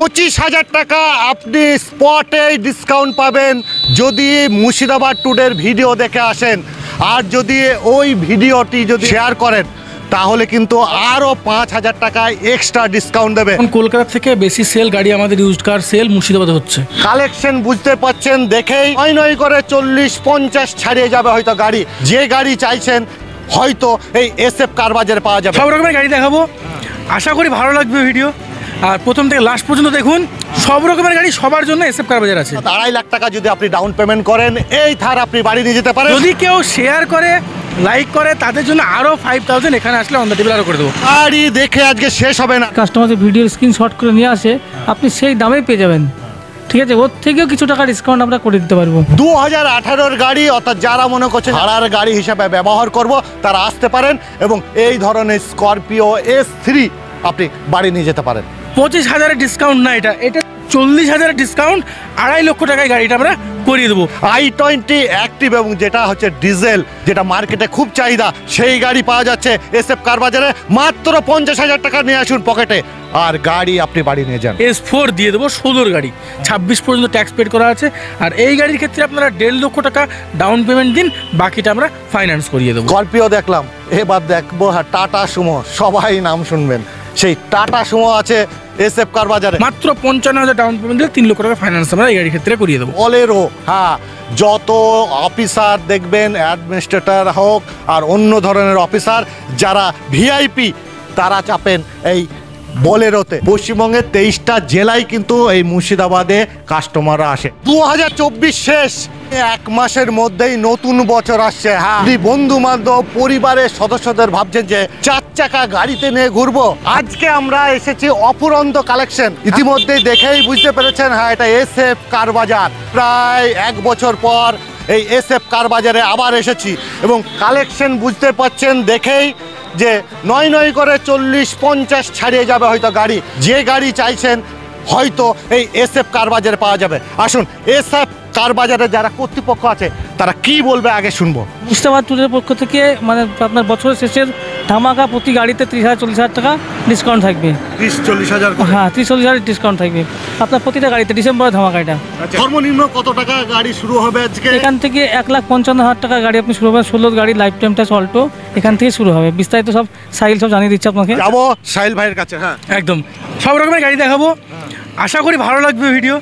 25,000 টাকা আপনি স্পটে ডিসকাউন্ট পাবেন যদি মুর্শিদাবাদ ট্যুরের ভিডিও দেখে আসেন। আর যদি ওই ভিডিওটি যদি শেয়ার করেন তাহলে কিন্তু আরও 5,000 টাকা এক্সট্রা ডিসকাউন্ট দেবে। কলকাতা থেকে বেশি সেল গাড়ি আমাদের ইউজড কার সেল মুর্শিদাবাদে হচ্ছে। কালেকশন বুঝতে পাচ্ছেন দেখেই নয় করে 40-50 ছাড়িয়ে যাবে হয়তো গাড়ি। যে গাড়ি চাইছেন হয়তো এই SF কার বাজারে পাওয়া যাবে। সব রকমের গাড়ি দেখাবো, আশা করি ভালো লাগবে ভিডিও। আর প্রথম থেকে লাস্ট পর্যন্ত দেখুন, সব রকমের গাড়ি সবার জন্য SF কার বাজার আছে। 2.5 লাখ টাকা যদি আপনি ডাউন পেমেন্ট করেন এই থার আপনি বাড়ি নিয়ে যেতে পারেন। যদি কেউ শেয়ার করে লাইক করে তাদের জন্য আরও 5,000 এখানে আসলে অন দ্য টেবিল আরও করে দেবো। গাড়ি দেখে আজকে শেষ হবে না। কাস্টমারদের ভিডিওর স্ক্রিনশট করে নিয়ে আসে, আপনি সেই দামেই পেয়ে যাবেন। ঠিক আছে, ওর থেকেও কিছু টাকা ডিসকাউন্ট আমরা করে দিতে পারবো। 2018-র গাড়ি, অর্থাৎ যারা মনে করছে ভাড়ার গাড়ি হিসাবে ব্যবহার করব তারা আসতে পারেন এবং এই ধরনের স্করপিও S3 আপনি বাড়ি নিয়ে যেতে পারেন। 25,000 ডিসকাউন্ট না, এটা 40,000 ডিসকাউন্ট। 2.5 লক্ষ টাকায় গাড়িটা আমরা করিয়ে দেবো। i20 অ্যাক্টিভ এবং যেটা হচ্ছে ডিজেল, যেটা মার্কেটে খুব চাহিদা, সেই গাড়ি পাওয়া যাচ্ছে SF কার বাজারে। মাত্র 50,000 টাকা নিয়ে আসুন পকেটে আর গাড়ি আপনি বাড়ি নিয়ে যান। S4 দিয়ে দেবো, 16 গাড়ি, 26 পর্যন্ত ট্যাক্স পেড করা আছে। আর এই গাড়ির ক্ষেত্রে আপনারা 1.5 লক্ষ টাকা ডাউন পেমেন্ট দিন, বাকিটা আমরা ফাইন্যান্স করিয়ে দেবো। স্করপিও দেখলাম, এবার দেখবো হ্যাঁ টাটা সুমো। সবাই নাম শুনবেন, সেই টাটা সুমো আছে SF কার বাজারে। মাত্র 55,000 ডাউন পেমেন্ট দিলে 3 লক্ষ টাকা ফাইন্যান্স আমরা এই গাড়ির ক্ষেত্রে করিয়ে দেবো। বলেরো, হ্যাঁ, যত অফিসার দেখবেন, অ্যাডমিনিস্ট্রেটর হোক আর অন্য ধরনের অফিসার যারা VIP, তারা চাপেন এই বলেরোতে। পশ্চিমবঙ্গের 23টা জেলায় কিন্তু এই মুর্শিদাবাদে কাস্টমাররা আসে। 2024 শেষ, 1 মাসের মধ্যেই নতুন বছর আসছে। হ্যাঁ, বন্ধু বান্ধব পরিবারের সদস্যদের ভাবছেন যে 4 চাকা গাড়িতে নিয়ে ঘুরবো। আজকে আমরা এসেছি অফুরন্ত কালেকশন। ইতিমধ্যেই দেখেই বুঝতে পেরেছেন, হ্যাঁ এটা SF কার বাজার। প্রায় 1 বছর পর এই SF কার বাজারে আবার এসেছি এবং কালেকশন বুঝতে পাচ্ছেন দেখেই যে নয় করে 40-50 ছাড়িয়ে যাবে হয়তো গাড়ি। যে গাড়ি চাইছেন হয়তো এই SF কার বাজারে পাওয়া যাবে। আসুন SF কার বাজারে যারা কর্তৃপক্ষ আছে তারা কি বলবে আগে শুনবো। মুর্শিদাবাদ ট্যুরের পক্ষ থেকে মানে আপনার বছরের শেষের ধামাকা, প্রতি গাড়িতে 30,000-40,000 টাকা ডিসকাউন্ট থাকবে। 30-40,000? হ্যাঁ, 30-40,000 ডিসকাউন্ট থাকবে আপনার প্রতিটা গাড়িতে ডিসেম্বরের ধামাকা এটা। সর্বনিম্ন কত টাকা গাড়ি শুরু হবে আজকে? এখান থেকে 1,55,000 টাকা গাড়ি আপনি শুরু হবে। 16 গাড়ি লাইফ টাইম টাচ অল্টো এখান থেকে শুরু হবে। বিস্তারিত সব সাহিল সব জানিয়ে দিচ্ছে আপনাকে। যাবো সাহিল ভাইয়ের কাছে। হ্যাঁ একদম, সব রকমের গাড়ি দেখাবো, আশা করি ভালো লাগবে ভিডিও।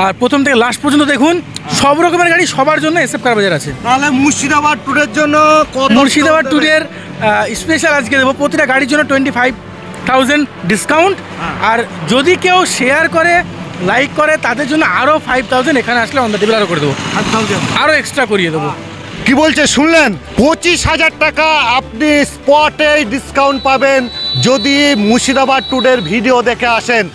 আর প্রথম থেকে লাস্ট পর্যন্ত দেখুন, সব রকমের গাড়ি সবার জন্য SF কার বাজার আছে। তাহলে মুর্শিদাবাদ ট্যুরের জন্য মুর্শিদাবাদ ট্যুরের স্পেশাল আজকে দেবো প্রতিটা গাড়ির জন্য 25,000 ডিসকাউন্ট। আর যদি কেউ শেয়ার করে লাইক করে তাদের জন্য আরও 5,000 এখানে আসলে অন দ্য টেবিল আরও করে দেবো, আরও এক্সট্রা করিয়ে দেবো। কি বলছে শুনলেন? 25,000 টাকা আপনি স্পটে ডিসকাউন্ট পাবেন যদি মুর্শিদাবাদ ট্যুরের ভিডিও দেখে আসেন।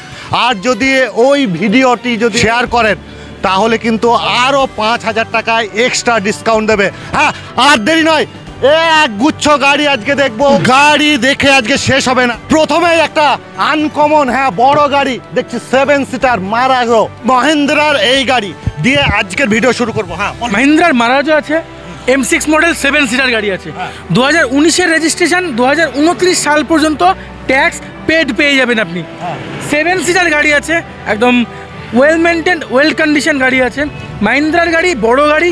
আর যদি ওই ভিডিওটি যদি শেয়ার করেন তাহলে কিন্তু আরও 5,000 টাকা এক্সট্রা ডিসকাউন্ট দেবে। হ্যাঁ, আর দেরি নয়, এক গুচ্ছ গাড়ি আজকে দেখবো। গাড়ি দেখে আজকে শেষ হবে না। প্রথমেই একটা আনকমন, হ্যাঁ বড় গাড়ি দেখছি, 7 সিটার মারাজো, মহিন্দ্রার এই গাড়ি দিয়ে আজকের ভিডিও শুরু করবো। হ্যাঁ, মহিন্দ্রার মারাজো আছে, M6 মডেল 7 সিটার গাড়ি আছে। 2019-এর রেজিস্ট্রেশন, 2029 সাল পর্যন্ত ট্যাক্স পেড পেয়ে যাবেন আপনি। 7 সিটার গাড়ি আছে, একদম ওয়েল মেনটেন, ওয়েল কন্ডিশন গাড়ি আছে। মহিন্দ্রার গাড়ি, বড় গাড়ি,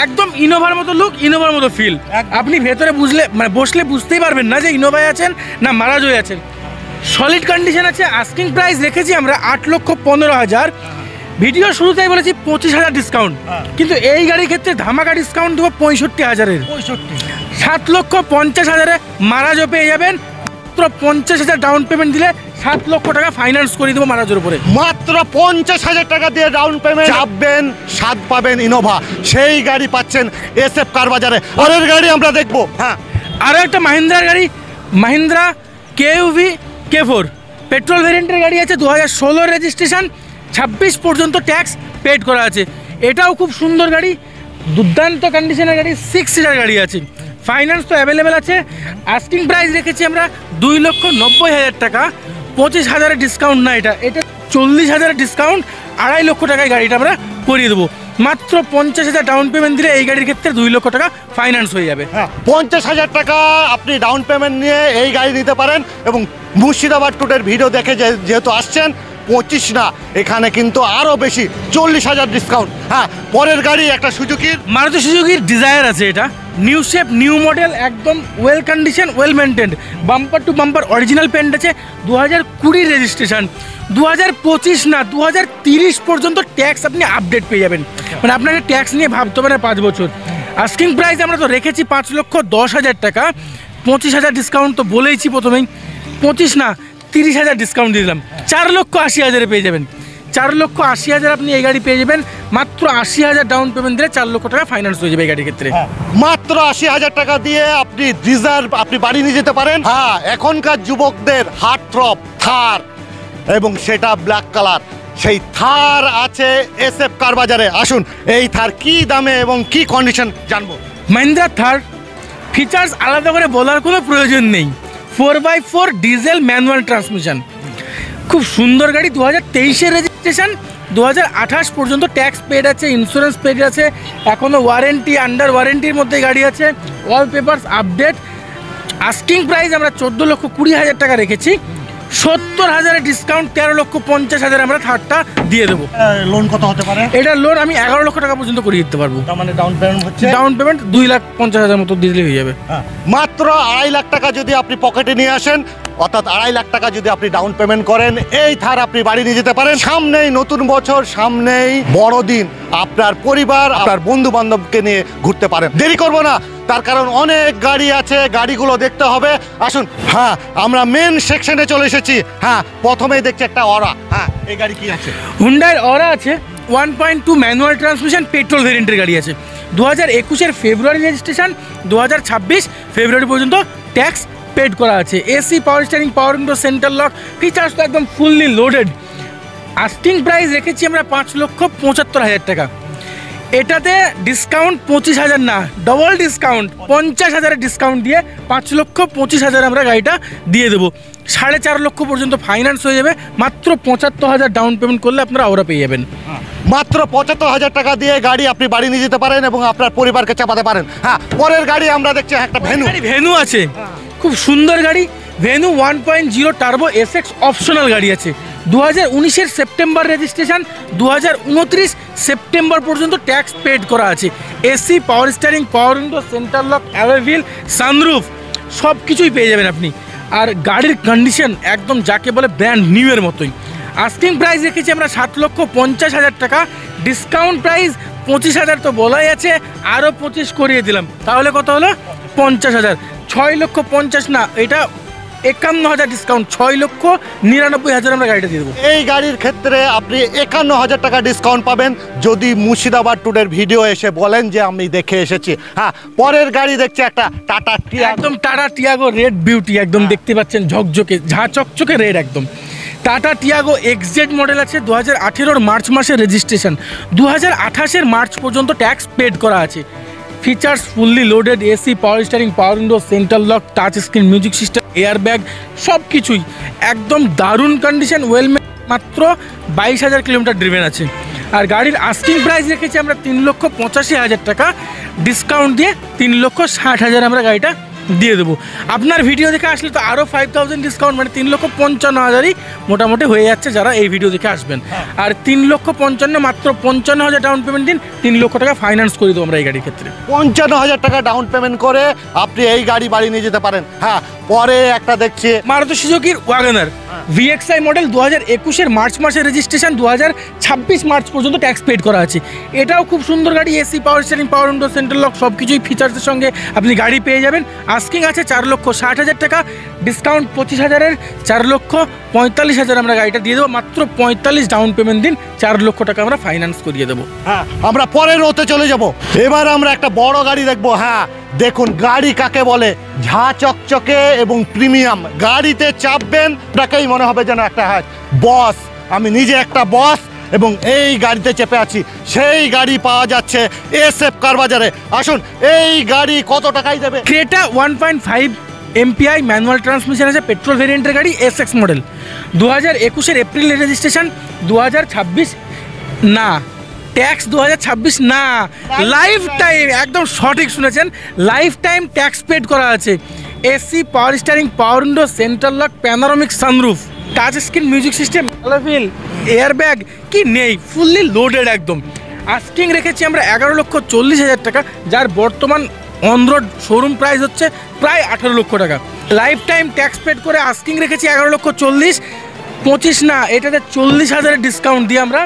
একদম ইনোভার মতো লুক, ইনোভার মতো ফিল। আপনি ভেতরে বসলে বুঝতেই পারবেন না যে ইনোভায় আছেন না মারাজোয় আছেন। সলিড কন্ডিশন আছে। আস্কিং প্রাইস রেখেছি আমরা 8,15,000। ভিডিও শুরুতেই বলেছি 25,000 ডিসকাউন্ট, কিন্তু এই গাড়ির ক্ষেত্রে ধামাকা ডিসকাউন্ট দেবো 65,000-এর। 7,50,000-এ মারাজো পেয়ে যাবেন। মাত্র 50,000 ডাউন পেমেন্ট দিলে 7 লক্ষ টাকা ফাইন্যান্স করে দেবো মারাজোর উপরে। মাত্র 50,000 টাকা দিয়ে ডাউন পেমেন্ট চাপবেন, স্বাদ পাবেন ইনোভা। সেই গাড়ি পাচ্ছেন SF কার বাজারে। পরের গাড়ি আমরা দেখবো। হ্যাঁ, আরও একটা মাহিন্দ্রার গাড়ি, মাহিন্দ্রা KUV K4 পেট্রোল ভ্যারিয়েন্টের গাড়ি আছে। 2016 রেজিস্ট্রেশন, 26 পর্যন্ত ট্যাক্স পেড করা আছে। এটাও খুব সুন্দর গাড়ি, দুর্দান্ত কন্ডিশনের গাড়ি, 6 সিটার গাড়ি আছে। ফাইন্যান্স তো অ্যাভেলেবেল আছে। আস্কিং প্রাইস রেখেছি আমরা 2,90,000 টাকা। 25,000-এর ডিসকাউন্ট না, এটা 40,000-এর ডিসকাউন্ট। 2.5 লক্ষ টাকায় গাড়িটা আমরা করিয়ে দেবো। মাত্র 50,000 ডাউন পেমেন্ট দিলে এই গাড়ির ক্ষেত্রে 2 লক্ষ টাকা ফাইন্যান্স হয়ে যাবে। 50,000 টাকা আপনি ডাউন পেমেন্ট নিয়ে এই গাড়ি নিতে পারেন এবং মুর্শিদাবাদ ট্যুরের ভিডিও দেখে যেহেতু আসছেন 25 না, এখানে কিন্তু আরও বেশি 40,000 ডিসকাউন্ট। হ্যাঁ, পরের গাড়ি একটা সুজুকির মারুতি সুজুকির ডিজায়ার আছে, এটা নিউ শেপ নিউ মডেল, একদম well condition well maintained, bumper to bumper original paint আছে, 2020 রেজিস্ট্রেশন, 2025 না 2030 পর্যন্ত ট্যাক্স আপনি আপডেট পেয়ে যাবেন। মানে আপনাকে ট্যাক্স নিয়ে ভাবতে হবে না 5 বছর। আস্কিং প্রাইস আমরা তো রেখেছি 5,10,000 টাকা, 25,000 ডিসকাউন্ট তো বলেইছি প্রথমেই, 25 না 30,000 ডিসকাউন্ট দিয়ে দিলাম, 4,80,000 পেয়ে যাবেন। 4,80,000 আপনি এই গাড়ি পেয়ে যাবেন, মাত্র 80,000 ডাউন পেমেন্ট দিলে 4 লক্ষ টাকা ফাইন্যান্স হয়ে যাবে এই গাড়ির ক্ষেত্রে। মাত্র 80,000 টাকা দিয়ে আপনি রিজার্ভ আপনি বাড়ি নিয়ে যেতে পারেন। হ্যাঁ, এখনকার যুবকদের হার্ট থ্রব থার, এবং সেটা ব্ল্যাক কালার। সেই থার আছে SF কার বাজারে। আসুন এই থার কি দামে এবং কি কন্ডিশন জানবো। মাহিন্দ্রা থার ফিচার্স আলাদা করে বলার কোনো প্রয়োজন নেই, 4x4 ডিজেল ম্যানুয়াল ট্রান্সমিশন, খুব সুন্দর গাড়ি, 2023 রেজিস্ট্রেশন, 2028 পর্যন্ত ট্যাক্স পেড আছে, ইন্স্যুরেন্স পেড আছে, এখনও ওয়ারেন্টি আন্ডার ওয়ারেন্টির মধ্যে গাড়ি আছে, all papers update. Asking price আমরা 14,20,000 টাকা রেখেছি, 70,000 ডিসকাউন্ট 13,50,000 আমরা থার্ডটা দিয়ে দেবো। লোন কত হতে পারে? এটার লোন আমি 11 লক্ষ টাকা পর্যন্ত করিয়ে দিতে পারবো। তার মানে ডাউন পেমেন্ট হচ্ছে, ডাউন পেমেন্ট 2,50,000 মতো দিলে হয়ে যাবে। মাত্র 2.5 লাখ টাকা যদি আপনি পকেটে নিয়ে আসেন, অর্থাৎ 2.5 লাখ টাকা যদি আপনি ডাউন পেমেন্ট করেন, এই থার আপনি বাড়ি নিয়ে যেতে পারেন। সামনেই নতুন বছর, সামনেই বড়দিন, আপনার পরিবার আপনার বন্ধু বান্ধবকে নিয়ে ঘুরতে পারেন। দেরি করবো না, তার কারণ অনেক গাড়ি আছে, গাড়িগুলো দেখতে হবে। আসুন, হ্যাঁ আমরা মেন সেকশনে চলে এসেছি। হ্যাঁ, প্রথমেই দেখছি একটা অরা। হ্যাঁ, এই গাড়ি কি আছে? হুন্ডাইয়ের অরা আছে, 1.2 ম্যানুয়াল ট্রান্সমিশন পেট্রোল ভেরিয়েন্টের গাড়ি আছে, 2021 ফেব্রুয়ারি রেজিস্ট্রেশন, 2026 ফেব্রুয়ারি পর্যন্ত ট্যাক্স পেড করা আছে, AC power steering, power window, centre lock, features তো একদম ফুললি লোডেড। আস্কিং প্রাইস রেখেছি আমরা 5,75,000 টাকা, এটাতে ডিসকাউন্ট 25,000 না, ডবল ডিসকাউন্ট 50,000 ডিসকাউন্ট দিয়ে 5,25,000 আমরা গাড়িটা দিয়ে দেবো। 4.5 লক্ষ পর্যন্ত ফাইন্যান্স হয়ে যাবে, মাত্র 75,000 ডাউন পেমেন্ট করলে আপনারা ওরা পেয়ে যাবেন। মাত্র 75,000 টাকা দিয়ে গাড়ি আপনি বাড়ি নিয়ে যেতে পারেন এবং আপনার পরিবারকে চাপাতে পারেন। হ্যাঁ, পরের গাড়ি আমরা দেখছি একটা ভেনু। ভেনু আছে, খুব সুন্দর গাড়ি, ভেনু 1.0 টার্বো SX অপশনাল গাড়ি আছে, 2019 সেপ্টেম্বর রেজিস্ট্রেশন, 2029 সেপ্টেম্বর পর্যন্ত ট্যাক্স পেড করা আছে, AC power steering, power window, centre lock, alloy wheel, sunroof, সব কিছুই পেয়ে যাবেন আপনি। আর গাড়ির কন্ডিশন একদম যাকে বলে ব্র্যান্ড নিউ এর মতোই। আস্কিং প্রাইস রেখেছি আমরা 7,50,000 টাকা, ডিসকাউন্ট প্রাইস 25,000 তো বলাই আছে, আরও 25 করিয়ে দিলাম, তাহলে কত হলো? 50,000। 6,50,000 না, এটা 51,000 ডিসকাউন্ট, 6,99,000 আমরা গাড়িটা দিয়ে দেবো। এই গাড়ির ক্ষেত্রে আপনি 51,000 টাকা ডিসকাউন্ট পাবেন যদি মুর্শিদাবাদ ট্যুরের ভিডিও এসে বলেন যে আমি দেখে এসেছি। হ্যাঁ, পরের গাড়ি দেখছি একটা টাটা টিয়াগো, একদম টাটা টিয়াগো রেড বিউটি, একদম দেখতে পাচ্ছেন ঝকঝকে ঝাঁ চকচকে রেড একদম। টাটা টিয়াগো XZ মডেল আছে, 2018 মার্চ মাসের রেজিস্ট্রেশন, 2028 মার্চ পর্যন্ত ট্যাক্স পেড করা আছে, features fully loaded, AC power steering, power window, centre lock, touch screen, music system, air bag, সব কিছুই একদম দারুণ কন্ডিশন, ওয়েল, মাত্র 22,000 কিলোমিটার ড্রিভেন আছে। আর গাড়ির আস্কিং প্রাইস রেখেছি আমরা 3,85,000 টাকা, ডিসকাউন্ট দিয়ে 3,60,000 আমরা গাড়িটা দিয়ে দেবো। আপনার ভিডিও দেখে আসলে তো আরও 5,000 ডিসকাউন্ট, মানে 3,55,000ই মোটামুটি হয়ে যাচ্ছে যারা এই ভিডিও দেখে আসবেন। আর 3,55,000 মাত্র 55,000 ডাউন পেমেন্ট দিন, 3 লক্ষ টাকা ফাইন্যান্স করে দেবো আমরা এই গাড়ির ক্ষেত্রে। 55,000 টাকা ডাউন পেমেন্ট করে আপনি এই গাড়ি বাড়ি নিয়ে যেতে পারেন। হ্যাঁ, পরে একটা দেখছি মারুতি সুজুকির ওয়াগনার VXI মডেল, 2021 মার্চ মাসের রেজিস্ট্রেশন, 2026 মার্চ পর্যন্ত ট্যাক্স পেড করা আছে, এটাও খুব সুন্দর গাড়ি, AC power steering, power window, central lock, সব কিছুই ফিচার্সের সঙ্গে আপনি গাড়ি পেয়ে যাবেন। আস্কিং আছে 4,60,000 টাকা, ডিসকাউন্ট 25,000-এর 4,45,000 আমরা গাড়িটা দিয়ে দেবো, মাত্র 45 ডাউন পেমেন্ট দিন, 4 লক্ষ টাকা আমরা ফাইন্যান্স করিয়ে দেবো। হ্যাঁ, আমরা পরের রোতে চলে যাব। এবার আমরা একটা বড় গাড়ি দেখবো। হ্যাঁ, দেখুন গাড়ি কাকে বলে, ঝাঁ চকচকে এবং প্রিমিয়াম। গাড়িতে চাপবেন তাকেই মনে হবে যেন একটা বস, আমি নিজে একটা বস এবং এই গাড়িতে চেপে আছি। সেই গাড়ি পাওয়া যাচ্ছে SF কার বাজারে। আসুন, এই গাড়ি কত টাকায় দেবে? ক্রেটা 1.5 MPI ম্যানুয়াল ট্রান্সমিশন আছে, পেট্রোল ভেরিয়েন্টের গাড়ি, SX মডেল, 2021 এপ্রিল রেজিস্ট্রেশন, 2026 না, ট্যাক্স 2026 না, লাইফ টাইম, একদম সঠিক শুনেছেন, লাইফ টাইম ট্যাক্স পেড করা আছে, AC power steering, power window, central lock, panoramic sunroof, touch screen music system, অ্যালাভিল, এয়ার ব্যাগ কি নেই, ফুললি লোডেড একদম। আস্কিং রেখেছি আমরা 11,40,000 টাকা, যার বর্তমান অন রোড শোরুম প্রাইস হচ্ছে প্রায় 18 লক্ষ টাকা। লাইফ টাইম ট্যাক্স পেড করে আস্কিং রেখেছি 11,40,000, 25 না, এটাতে 40,000 ডিসকাউন্ট দিয়ে আমরা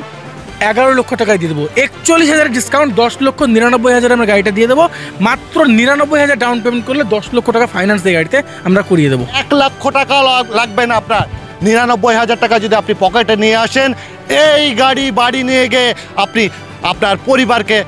11 লক্ষ টাকায় দিয়ে দেবো। 41,000 ডিসকাউন্ট, 10,99,000 আমরা গাড়িটা দিয়ে দেবো। মাত্র 99,000 ডাউন পেমেন্ট করলে 10 লক্ষ টাকা ফাইন্যান্স দিয়ে গাড়িতে আমরা করিয়ে দেবো। 1 লক্ষ টাকা লাগবে না আপনার, 99,000 টাকা যদি আপনি পকেটে নিয়ে আসেন, এই গাড়ি বাড়ি নিয়ে গিয়ে আপনি আপনার পরিবারকে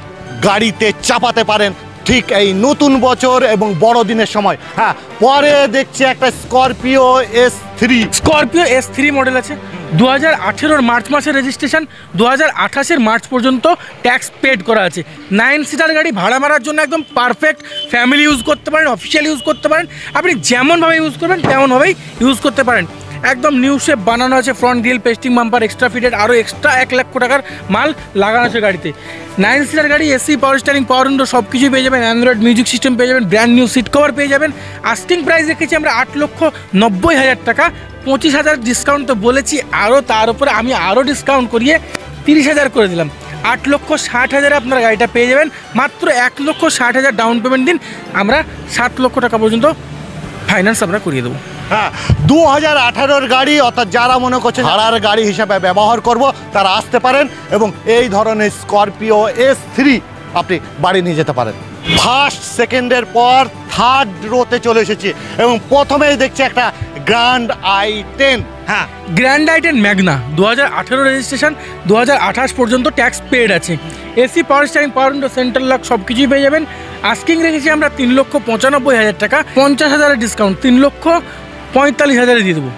গাড়িতে চাপাতে পারেন ঠিক এই নতুন বছর এবং বড়দিনের সময়। হ্যাঁ, পরে দেখছি একটা Scorpio S3। Scorpio S3 model আছে, 2018 মার্চ মাসের রেজিস্ট্রেশন, 2028 মার্চ পর্যন্ত ট্যাক্স পেড করা আছে। 9 সিটার গাড়ি ভাড়া মারার জন্য একদম পারফেক্ট, ফ্যামিলি ইউজ করতে পারেন, অফিসিয়াল ইউজ করতে পারেন, আপনি যেমনভাবে ইউজ করবেন তেমনভাবেই ইউজ করতে পারেন। একদম নিউ শেপ বানানো আছে, front grill, pasting bumper, extra fitted, আরও এক্সট্রা 1 লক্ষ টাকার মাল লাগানো আছে গাড়িতে। 9 সিটার গাড়ি, AC, power steering, power window সব কিছুই পেয়ে যাবেন, অ্যান্ড্রয়েড মিউজিক সিস্টেম পেয়ে যাবেন, ব্র্যান্ড নিউ সিট কভার পেয়ে যাবেন। আস্কিং প্রাইস রেখেছি আমরা 8,90,000 টাকা, 25,000 ডিসকাউন্ট তো বলেছি, আরও তার উপরে আমি আরও ডিসকাউন্ট করিয়ে 30,000 করে দিলাম। 8,60,000 আপনার গাড়িটা পেয়ে যাবেন। মাত্র 1,60,000 ডাউন পেমেন্ট দিন, আমরা 7 লক্ষ টাকা পর্যন্ত ফাইন্যান্স আমরা করিয়ে দেবো। হ্যাঁ, 2018 গাড়ি, অর্থাৎ যারা মনে করছেন ভাড়ার গাড়ি হিসাবে ব্যবহার করব, তারা আসতে পারেন এবং এই ধরনের স্করপিও S3 আপনি বাড়ি নিয়ে যেতে পারেন। ফার্স্ট সেকেন্ডের পর থার্ড রোতে চলে এসেছি এবং প্রথমেই দেখছি একটা গ্র্যান্ড i10। হ্যাঁ, গ্র্যান্ড i10 ম্যাগনা, 2018 রেজিস্ট্রেশন, 2028 পর্যন্ত ট্যাক্স পেড আছে। AC, power steering, power window, central lock সব কিছুই পেয়ে যাবেন। আস্কিং রেখেছি আমরা 3,95,000 টাকা, 50,000 ডিসকাউন্ট, 3,45,000 দিয়ে দেবো।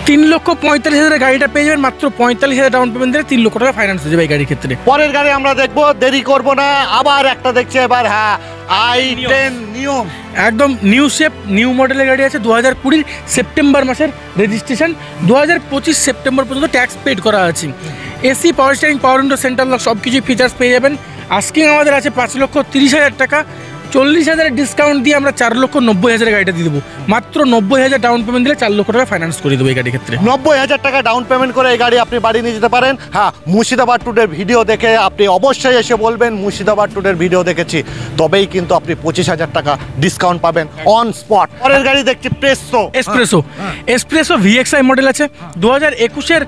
3,45,000 গাড়িটা পেয়ে যাবেন, মাত্র 45,000 ডাউন পেমেন্ট দিলে 3 লক্ষ টাকা ফাইন্যান্স হয়ে যাবে এই গাড়ির ক্ষেত্রে। পরের গাড়ি আমরা দেখবো, দেরি করব না, আবার একটা দেখছি এবার। হ্যাঁ, i10 নিয়ম, একদম নিউ শেপ, নিউ মডেলের গাড়ি আছে, 2020 সেপ্টেম্বর মাসের রেজিস্ট্রেশন, 2025 সেপ্টেম্বর পর্যন্ত ট্যাক্স পেড করা আছে। AC, power steering, power window, central lock সব কিছুই ফিচার্স পেয়ে যাবেন। আস্কিং আমাদের আছে 5,30,000 টাকা, 40,000 ডিসকাউন্ট দিয়ে আমরা 4,90,000 গাড়িটা দিয়ে দেবো। মাত্র 90,000 ডাউন পেমেন্ট দিলে 4 লক্ষ টাকা ফাইন্যান্স করে দেবো এই গাড়ির ক্ষেত্রে। 90,000 টাকা ডাউন পেমেন্ট করে এই গাড়ি আপনি বাড়ি নিয়ে যেতে পারেন। হ্যাঁ, মুর্শিদাবাদ টুডের ভিডিও দেখে আপনি অবশ্যই এসে বলবেন মুর্শিদাবাদ টুডের ভিডিও দেখেছি, তবেই কিন্তু আপনি 25,000 টাকা ডিসকাউন্ট পাবেন অন স্পট। পরের গাড়ি দেখছি প্রেসো। এসপ্রেসো VXI মডেল আছে, 2021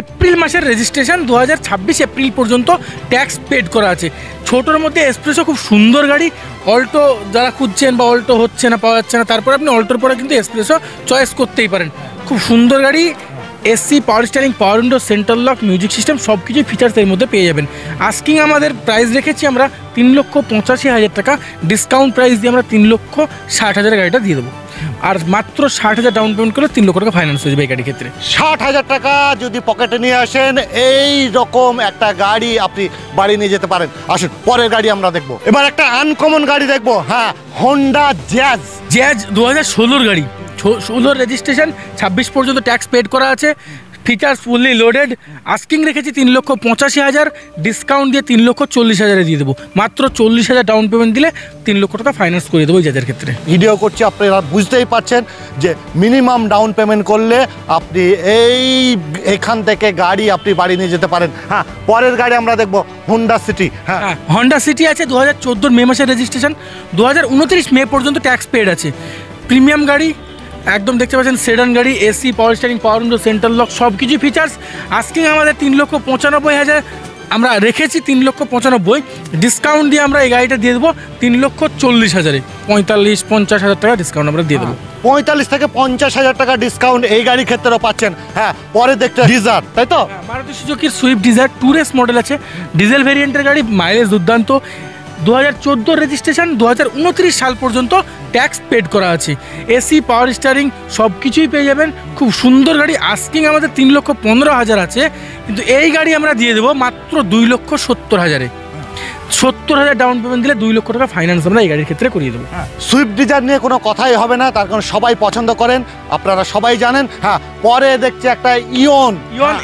এপ্রিল মাসের রেজিস্ট্রেশন, 2026 এপ্রিল পর্যন্ত ট্যাক্স পেড করা আছে। ছোটোর মধ্যে এসপ্রেসো খুব সুন্দর গাড়ি, অল্টো যারা খুঁজছেন বা অল্টো হচ্ছে না, পাওয়া যাচ্ছে না, তারপরে আপনি অল্টোর পরে কিন্তু এসপ্রেসো চয়েস করতেই পারেন। খুব সুন্দর গাড়ি, AC, power steering, power window, central lock, music system সব কিছুই ফিচার্স এর মধ্যে পেয়ে যাবেন। আস্কিং আমাদের প্রাইস রেখেছি আমরা 3,85,000 টাকা, ডিসকাউন্ট প্রাইস দিয়ে আমরা 3,60,000 গাড়িটা দিয়ে দেবো। আর মাত্র 60,000 ডাউন পেমেন্ট করলে 3 লক্ষ টাকা ফাইন্যান্স হয়ে যাবে এই গাড়ির ক্ষেত্রে। 60,000 টাকা যদি পকেটে নিয়ে আসেন, এই রকম একটা গাড়ি আপনি বাড়ি নিয়ে যেতে পারেন। আসুন, পরের গাড়ি আমরা দেখবো, এবার একটা আনকমন গাড়ি দেখবো। হ্যাঁ, হোন্ডা জ্যাজ। 2016 গাড়ি, 16 রেজিস্ট্রেশন, 26 পর্যন্ত ট্যাক্স পেড করা আছে, ফিচার্স ফুললি লোডেড। আস্কিং রেখেছি 3,85,000, ডিসকাউন্ট দিয়ে 3,40,000 দিয়ে দেবো। মাত্র 40,000 ডাউন পেমেন্ট দিলে 3 লক্ষ টাকা ফাইন্যান্স করে দেবো এই জ্যাজের ক্ষেত্রে। ভিডিও করছি, আপনারা বুঝতেই পারছেন যে মিনিমাম ডাউন পেমেন্ট করলে আপনি এখান থেকে গাড়ি আপনি বাড়ি নিয়ে যেতে পারেন। হ্যাঁ, পরের গাড়ি আমরা দেখবো হোন্ডা সিটি। হ্যাঁ, হন্ডা সিটি আছে, 2014 মে মাসের রেজিস্ট্রেশন, 2029 মে পর্যন্ত ট্যাক্স পেড আছে। প্রিমিয়াম গাড়ি, একদম দেখতে পাচ্ছেন সেডান গাড়ি, AC, power steering, power window, central lock সব কিছু ফিচার্স। আস্কিং আমাদের 3,95,000 আমরা রেখেছি, 3,95,000 ডিসকাউন্ট দিয়ে আমরা এই গাড়িটা দিয়ে দেবো 3,40,000, 45-50,000 টাকা ডিসকাউন্ট আমরা দিয়ে দেবো। 45 থেকে 50,000 টাকা ডিসকাউন্ট এই গাড়ির ক্ষেত্রেও পাচ্ছেন। হ্যাঁ, পরে দেখতে ডিজার, তাই তো? মারুতি সুজুকির সুইফট ডিজায়ার টুরেস মডেল আছে, ডিজেল ভেরিয়েন্টের গাড়ি, মাইলেজ দুর্দান্ত, 2014 রেজিস্ট্রেশন, 2029 সাল পর্যন্ত ট্যাক্স পেড করা আছে। এসি, পাওয়ার স্টিয়ারিং সব কিছুই পেয়ে যাবেন, খুব সুন্দর গাড়ি। আস্কিং আমাদের 3,15,000 আছে, কিন্তু এই গাড়ি আমরা দিয়ে দেবো মাত্র 2,70,000-এ। 70,000 ডাউন পেমেন্ট দিলে 2 লক্ষ টাকা ফাইন্যান্স আমরা এই গাড়ির ক্ষেত্রে করিয়ে দেবো। সুইফট ডিজায়ার নিয়ে কোনো কথাই হবে না, তার কারণ সবাই পছন্দ করেন, আপনারা সবাই জানেন। হ্যাঁ, পরে দেখছি একটা ইয়ন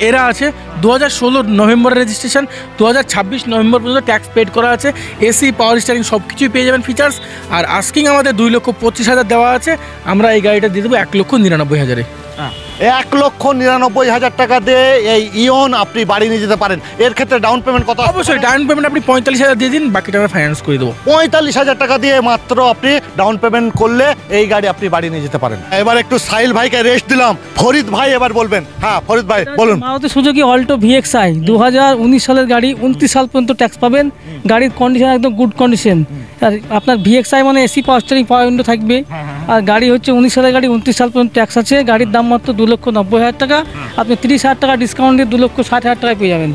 এরা আছে, 2016 নভেম্বরের রেজিস্ট্রেশন, 2026 নভেম্বর পর্যন্ত ট্যাক্স পেড করা আছে। এসি, পাওয়ার স্টিয়ারিং সব কিছুই পেয়ে যাবেন ফিচার্স। আর আস্কিং আমাদের 2,25,000 দেওয়া আছে, আমরা এই গাড়িটা দিয়ে দেবো 1,99,000-এ। 1,99,000 টাকা দিয়ে এই ইয়ন আপনি বাড়ি নিয়ে যেতে পারেন। এর ক্ষেত্রে ডাউন পেমেন্ট কত? অবশ্যই ডাউন পেমেন্ট আপনি 45,000 দিয়ে দিন, বাকিটা আমরা ফাইন্যান্স করে দেবো। 45,000 টাকা দিয়ে মাত্র আপনি ডাউন পেমেন্ট করলে এই গাড়ি আপনি বাড়ি নিয়ে যেতে পারেন। এবার একটু সাহিল ভাইকে রেস্ট দিলাম, ফরিদ ভাই এবার বলবেন। হ্যাঁ ফরিদ ভাই বলুন। মারুতি সুজুকি অল্টো ভিএক্সআই 2019 সালের গাড়ি, 29 সাল পর্যন্ত ট্যাক্স পাবেন। গাড়ির কন্ডিশন একদম গুড কন্ডিশন। আর আপনার ভিএক্সআই মানে AC power steering, power window থাকবে। আর গাড়ি হচ্ছে 19 সালের গাড়ি, 29 সাল পর্যন্ত ট্যাক্স আছে। গাড়ির দাম মাত্র 2,90,000 টাকা। আপনি 30,000 টাকা ডিসকাউন্ট দিয়ে 2,60,000 টাকায় পেয়ে যাবেন।